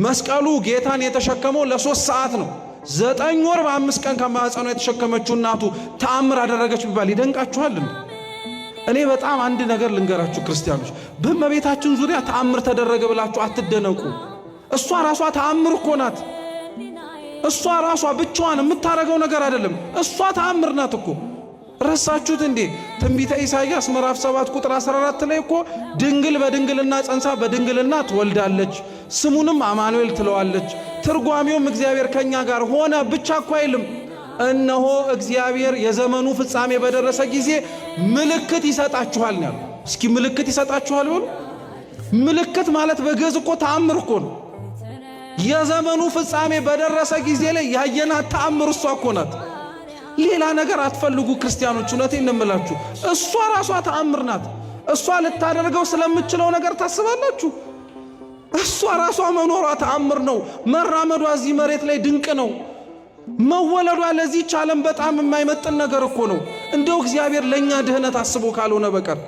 መስቀሉ ጌታን የተሸከመው ለ3 ሰዓት ነው። 9 ወር በ5 ቀን ከማህፀኗ የተሸከመችው እናቱ ተአምር አደረገች ቢባል ይደንቃችኋል? እኔ በጣም አንድ ነገር ልንገራችሁ ክርስቲያኖች፣ በእመቤታችን ዙሪያ ተአምር ተደረገ ብላችሁ አትደነቁ። እሷ ራሷ ተአምር እኮ ናት። እሷ ራሷ ብቻዋን የምታረገው ነገር አይደለም። እሷ ተአምር ናት እኮ። ረሳችሁት እንዴ? ትንቢተ ኢሳይያስ ምዕራፍ 7 ቁጥር 14 ላይ እኮ ድንግል በድንግልና ጸንሳ በድንግልና ትወልዳለች፣ ስሙንም አማኑኤል ትለዋለች። ትርጓሜውም እግዚአብሔር ከኛ ጋር ሆነ ብቻ እኮ አይልም። እነሆ እግዚአብሔር የዘመኑ ፍጻሜ በደረሰ ጊዜ ምልክት ይሰጣችኋል ነው። እስኪ ምልክት ይሰጣችኋል በሉ። ምልክት ማለት በግዕዝ እኮ ተአምር እኮ ነው። የዘመኑ ፍጻሜ በደረሰ ጊዜ ላይ ያየናት ተአምር እሷ እኮ ናት። ሌላ ነገር አትፈልጉ ክርስቲያኖች፣ እውነቴን እንምላችሁ። እሷ ራሷ ተአምር ናት። እሷ ልታደርገው ስለምትችለው ነገር ታስባላችሁ? እሷ ራሷ መኖሯ ተአምር ነው። መራመዷ እዚህ መሬት ላይ ድንቅ ነው። መወለዷ ለዚህች ዓለም በጣም የማይመጥን ነገር እኮ ነው። እንደው እግዚአብሔር ለኛ ድህነት አስቦ ካልሆነ በቀር